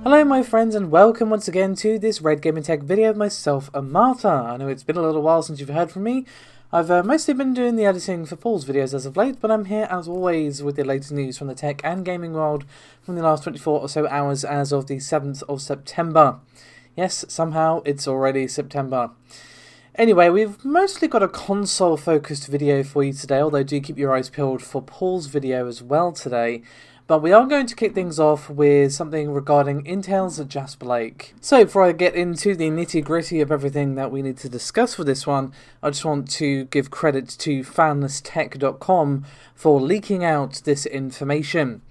Hello my friends and welcome once again to this Red Gaming Tech video of myself and Martha. I know it's been a little while since you've heard from me. I've mostly been doing the editing for Paul's videos as of late, but I'm here as always with the latest news from the tech and gaming world from the last 24 or so hours as of the 7th of September. Yes, somehow it's already September. Anyway, we've mostly got a console focused video for you today, although do keep your eyes peeled for Paul's video as well today. But we are going to kick things off with something regarding Intel's Jasper Lake. So before I get into the nitty gritty of everything that we need to discuss for this one, I just want to give credit to fanlesstech.com for leaking out this information.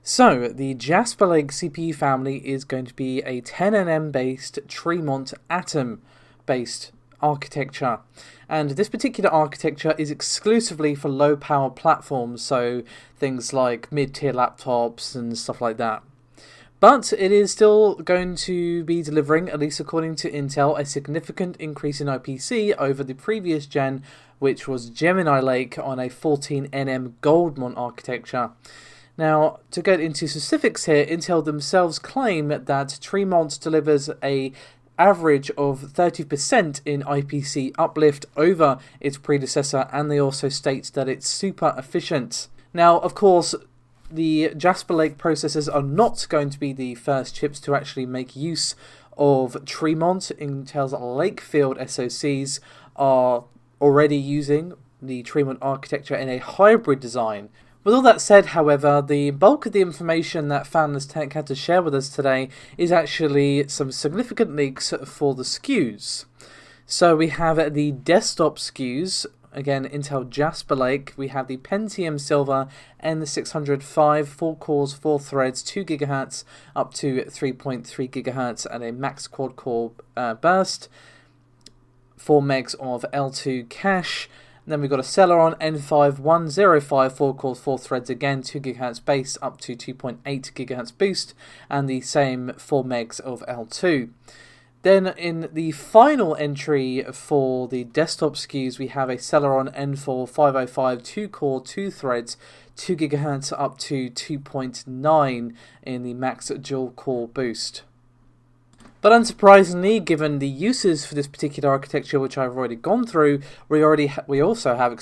So the Jasper Lake CPU family is going to be a 10nm based Tremont Atom based architecture, and this particular architecture is exclusively for low power platforms, so things like mid-tier laptops and stuff like that. But it is still going to be delivering, at least according to Intel, a significant increase in IPC over the previous gen, which was Gemini Lake on a 14nm Goldmont architecture. Now, to get into specifics here, Intel themselves claim that Tremont delivers a average of 30% in IPC uplift over its predecessor, and they also state that it's super efficient. Now, of course, the Jasper Lake processors are not going to be the first chips to actually make use of Tremont. Intel's Lakefield SoCs are already using the Tremont architecture in a hybrid design. With all that said, however, the bulk of the information that Fanless Tech had to share with us today is actually some significant leaks for the SKUs. So we have the desktop SKUs, again Intel Jasper Lake. We have the Pentium Silver N605, 4 cores, 4 threads, 2 GHz up to 3.3 GHz and a max quad core burst, 4 megs of L2 cache. Then we've got a Celeron N5105, 4 cores, 4 threads, again 2 GHz base up to 2.8 GHz boost, and the same 4 megs of L2. Then in the final entry for the desktop SKUs, we have a Celeron N4505, 2 core, 2 threads, 2 GHz up to 2.9 in the max dual core boost. But unsurprisingly, given the uses for this particular architecture, which I've already gone through, we also have,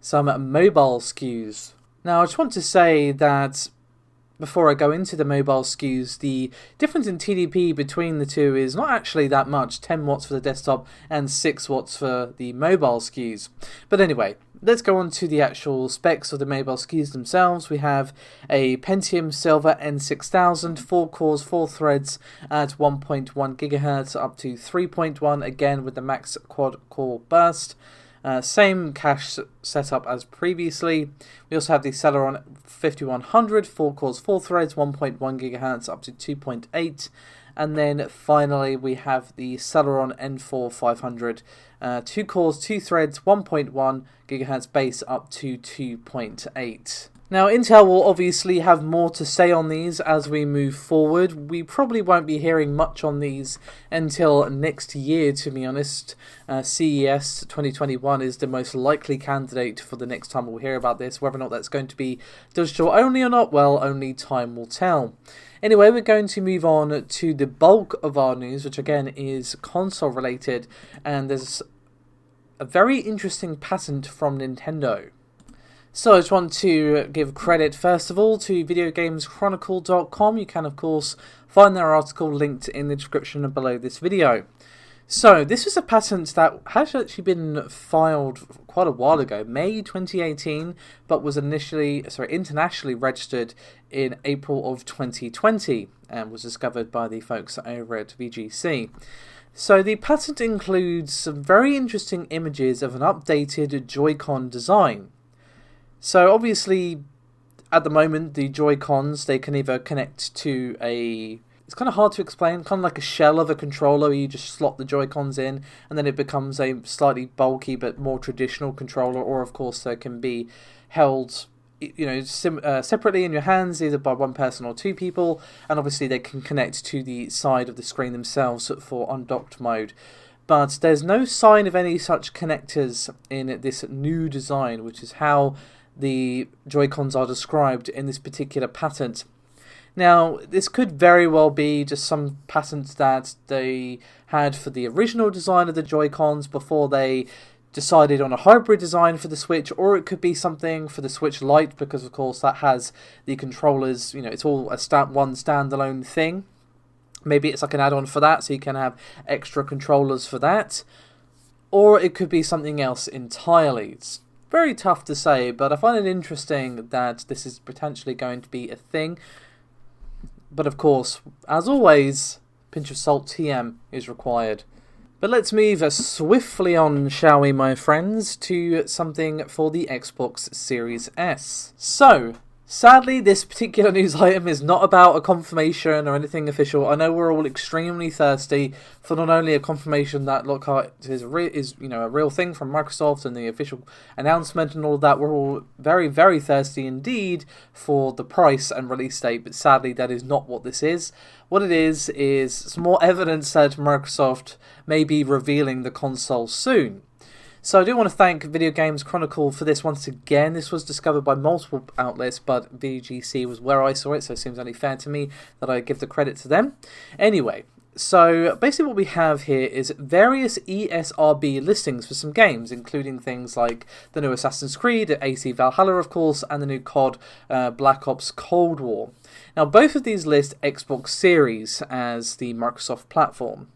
some mobile SKUs. Now, I just want to say that before I go into the mobile SKUs, the difference in TDP between the two is not actually that much, 10 watts for the desktop and 6 watts for the mobile SKUs. But anyway, let's go on to the actual specs of the mobile SKUs themselves. We have a Pentium Silver N6000, 4 cores, 4 threads at 1.1 GHz up to 3.1, again with the max quad core burst. Same cache setup as previously. We also have the Celeron 5100, 4 cores, 4 threads, 1.1 GHz up to 2.8. And then finally we have the Celeron N4500, 2 cores, 2 threads, 1.1 GHz base up to 2.8. Now, Intel will obviously have more to say on these as we move forward. We probably won't be hearing much on these until next year, to be honest. CES 2021 is the most likely candidate for the next time we'll hear about this. Whether or not that's going to be digital only or not, well, only time will tell. Anyway, we're going to move on to the bulk of our news, which again is console related, and there's a very interesting patent from Nintendo. So I just want to give credit first of all to videogameschronicle.com. You can of course find their article linked in the description below this video. So this was a patent that has actually been filed quite a while ago, May 2018, but was internationally registered in April of 2020 and was discovered by the folks over at VGC. So the patent includes some very interesting images of an updated Joycon design. So obviously, at the moment, the Joy-Cons, they can either connect to it's kind of hard to explain, kind of like a shell of a controller where you just slot the Joy-Cons in, and then it becomes a slightly bulky but more traditional controller, or of course they can be held separately in your hands, either by one person or two people, and obviously they can connect to the side of the screen themselves for undocked mode. But there's no sign of any such connectors in this new design, which is how the Joy-Cons are described in this particular patent. Now, this could very well be just some patents that they had for the original design of the Joy-Cons before they decided on a hybrid design for the Switch, or it could be something for the Switch Lite, because of course that has the controllers, it's all one standalone thing. Maybe it's like an add-on for that, so you can have extra controllers for that. Or it could be something else entirely. It's very tough to say, but I find it interesting that this is potentially going to be a thing. But of course, as always, pinch of salt TM is required. But let's move swiftly on, shall we, my friends, to something for the Xbox Series S. So, sadly, this particular news item is not about a confirmation or anything official. I know we're all extremely thirsty for not only a confirmation that Lockhart is a real thing from Microsoft and the official announcement and all of that. We're all very, very thirsty indeed for the price and release date, but sadly that is not what this is. What it is some more evidence that Microsoft may be revealing the console soon. So I do want to thank Video Games Chronicle for this once again. This was discovered by multiple outlets, but VGC was where I saw it, so it seems only fair to me that I give the credit to them. Anyway, so basically what we have here is various ESRB listings for some games, including things like the new Assassin's Creed, AC Valhalla of course, and the new COD Black Ops Cold War. Now both of these list Xbox Series as the Microsoft platform.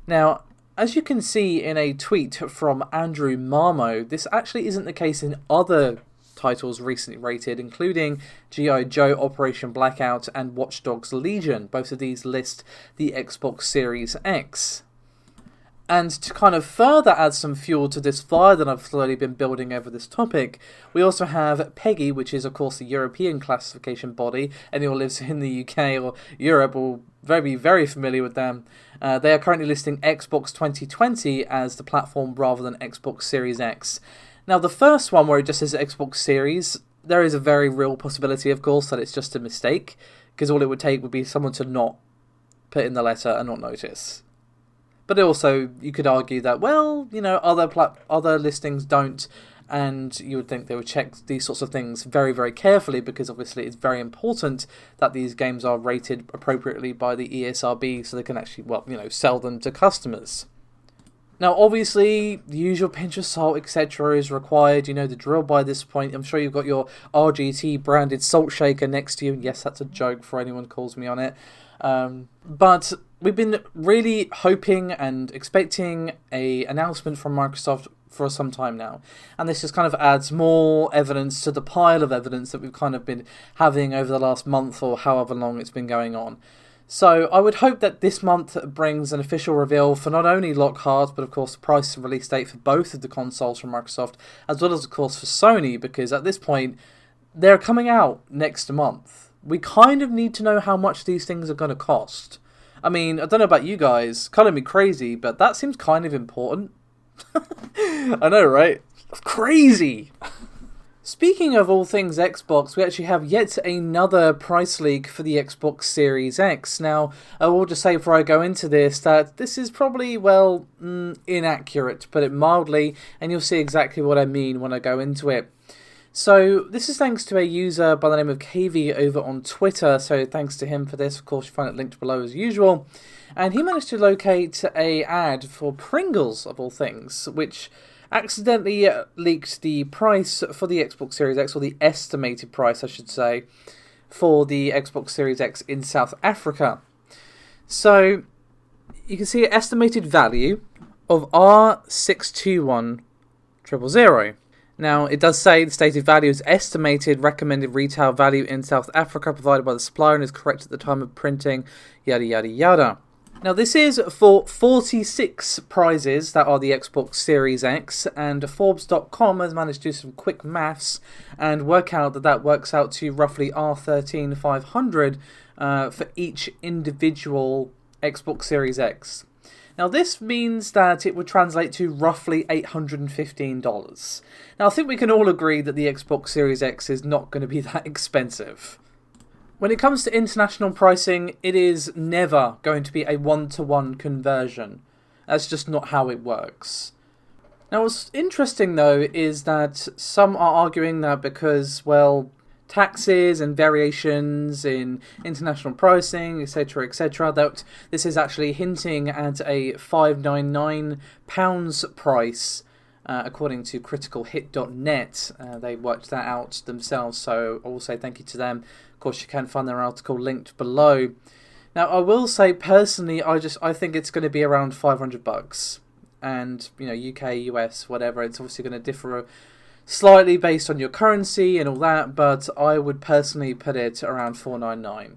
Now, as you can see in a tweet from Andrew Marmo, this actually isn't the case in other titles recently rated, including G.I. Joe Operation Blackout and Watch Dogs Legion. Both of these list the Xbox Series X. And to kind of further add some fuel to this fire that I've slowly been building over this topic, we also have PEGI, which is of course the European classification body. Anyone who lives in the UK or Europe will be very familiar with them. They are currently listing Xbox 2020 as the platform rather than Xbox Series X. Now the first one, where it just says Xbox Series, there is a very real possibility of course that it's just a mistake, because all it would take would be someone to not put in the letter and not notice. But also, you could argue that, well, other listings don't, and you would think they would check these sorts of things very, very carefully, because obviously it's very important that these games are rated appropriately by the ESRB so they can actually, sell them to customers. Now, obviously, the usual pinch of salt, etc. is required. You know the drill by this point. I'm sure you've got your RGT branded salt shaker next to you. Yes, that's a joke for anyone who calls me on it. But we've been really hoping and expecting an announcement from Microsoft for some time now. And this just kind of adds more evidence to the pile of evidence that we've kind of been having over the last month or however long it's been going on. So I would hope that this month brings an official reveal for not only Lockhart, but of course the price and release date for both of the consoles from Microsoft, as well as of course for Sony, because at this point they're coming out next month. We kind of need to know how much these things are going to cost. I mean, I don't know about you guys, calling me crazy, but that seems kind of important. I know, right? Crazy! Speaking of all things Xbox, we actually have yet another price leak for the Xbox Series X. Now, I will just say before I go into this that this is probably, inaccurate, to put it mildly, and you'll see exactly what I mean when I go into it. So, this is thanks to a user by the name of KV over on Twitter, so thanks to him for this. Of course, you find it linked below as usual. And he managed to locate an ad for Pringles, of all things, which accidentally leaked the price for the Xbox Series X, or the estimated price, I should say, for the Xbox Series X in South Africa. So, you can see an estimated value of R621000. Now, it does say the stated value is estimated recommended retail value in South Africa provided by the supplier and is correct at the time of printing, yada yada yada. Now, this is for 46 prizes that are the Xbox Series X, and Forbes.com has managed to do some quick maths and work out that works out to roughly R13,500 for each individual Xbox Series X. Now, this means that it would translate to roughly $815. Now, I think we can all agree that the Xbox Series X is not going to be that expensive. When it comes to international pricing, it is never going to be a one-to-one conversion. That's just not how it works. Now, what's interesting, though, is that some are arguing that because, taxes and variations in international pricing, etc., that this is actually hinting at a £599 price, according to criticalhit.net. They worked that out themselves, so I will say thank you to them. Of course, you can find their article linked below. Now, I will say personally, I think it's going to be around $500, and UK, US, whatever. It's obviously going to differ slightly based on your currency and all that, but I would personally put it around $499.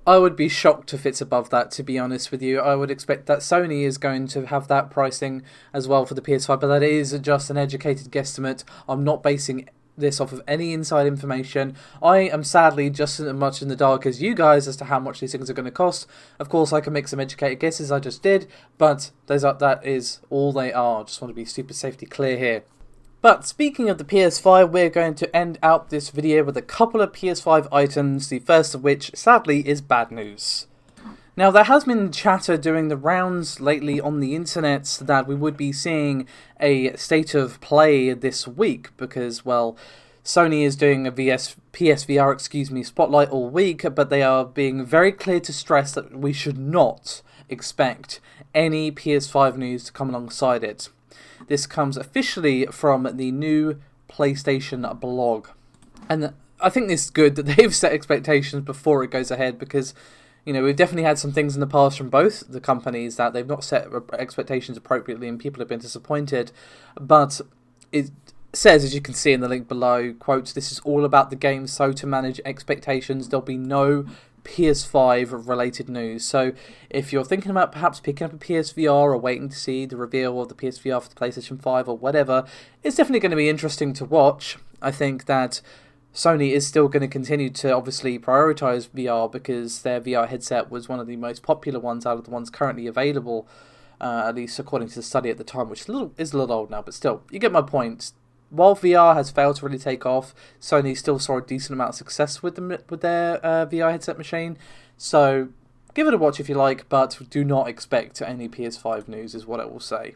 I would be shocked if it's above that, to be honest with you. I would expect that Sony is going to have that pricing as well for the PS5, but that is just an educated guesstimate. I'm not basing this off of any inside information. I am sadly just as much in the dark as you guys as to how much these things are going to cost. Of course, I can make some educated guesses, I just did, but that is all they are. Just want to be super safety clear here. But speaking of the PS5, we're going to end out this video with a couple of PS5 items, the first of which, sadly, is bad news. Now, there has been chatter doing the rounds lately on the internet that we would be seeing a state of play this week because, well, Sony is doing a PSVR spotlight all week, but they are being very clear to stress that we should not expect any PS5 news to come alongside it. This comes officially from the new PlayStation blog. And I think this is good that they've set expectations before it goes ahead because, we've definitely had some things in the past from both the companies that they've not set expectations appropriately and people have been disappointed. But it says, as you can see in the link below, quote, "This is all about the game, so to manage expectations, there'll be no PS5 related news." So if you're thinking about perhaps picking up a PSVR or waiting to see the reveal of the PSVR for the PlayStation 5 or whatever, it's definitely going to be interesting to watch. I think that Sony is still going to continue to obviously prioritize VR because their VR headset was one of the most popular ones out of the ones currently available, at least according to the study at the time, which is a little old now, but still, you get my point. While VR has failed to really take off, Sony still saw a decent amount of success with their VR headset machine. So give it a watch if you like, but do not expect any PS5 news is what I will say.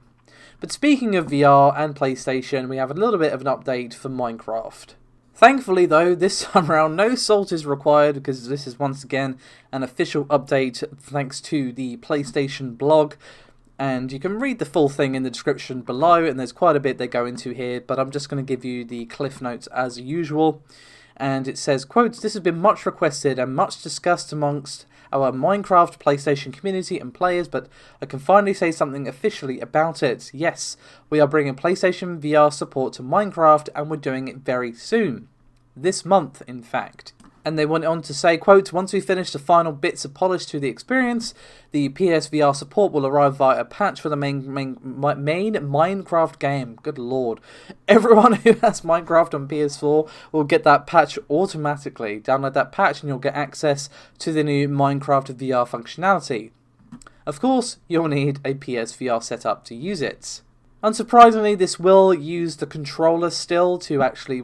But speaking of VR and PlayStation, we have a little bit of an update for Minecraft. Thankfully though, this time around no salt is required because this is once again an official update thanks to the PlayStation blog. And you can read the full thing in the description below, and there's quite a bit they go into here, but I'm just going to give you the cliff notes as usual. And it says, quote, "This has been much requested and much discussed amongst our Minecraft PlayStation community and players, but I can finally say something officially about it. Yes, we are bringing PlayStation VR support to Minecraft, and we're doing it very soon. This month, in fact." And they went on to say, quote, "Once we finish the final bits of polish to the experience, the PSVR support will arrive via a patch for the main Minecraft game." Good lord. Everyone who has Minecraft on PS4 will get that patch automatically. Download that patch and you'll get access to the new Minecraft VR functionality. Of course, you'll need a PSVR setup to use it. Unsurprisingly, this will use the controller still to actually,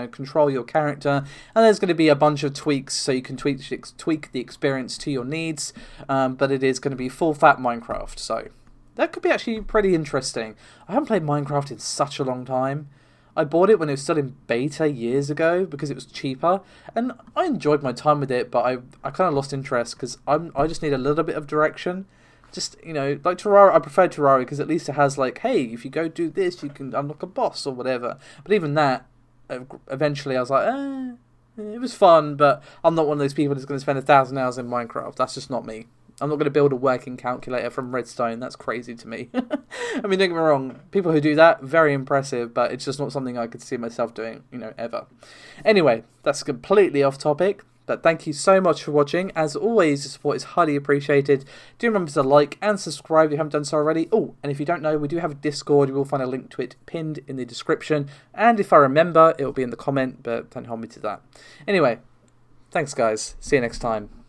control your character, and there's going to be a bunch of tweaks so you can tweak the experience to your needs, but it is going to be full-fat Minecraft, so that could be actually pretty interesting. I haven't played Minecraft in such a long time. I bought it when it was still in beta years ago because it was cheaper, and I enjoyed my time with it, but I kind of lost interest because I just need a little bit of direction. Just, like Terraria, I prefer Terraria because at least it has hey, if you go do this, you can unlock a boss or whatever. But even that, eventually I was like, it was fun, but I'm not one of those people that's going to spend 1,000 hours in Minecraft. That's just not me. I'm not going to build a working calculator from redstone. That's crazy to me. I mean, don't get me wrong. People who do that, very impressive, but it's just not something I could see myself doing, ever. Anyway, that's completely off topic. But thank you so much for watching. As always, the support is highly appreciated. Do remember to like and subscribe if you haven't done so already. Oh, and if you don't know, we do have a Discord. You will find a link to it pinned in the description. And if I remember, it will be in the comment, but don't hold me to that. Anyway, thanks guys. See you next time.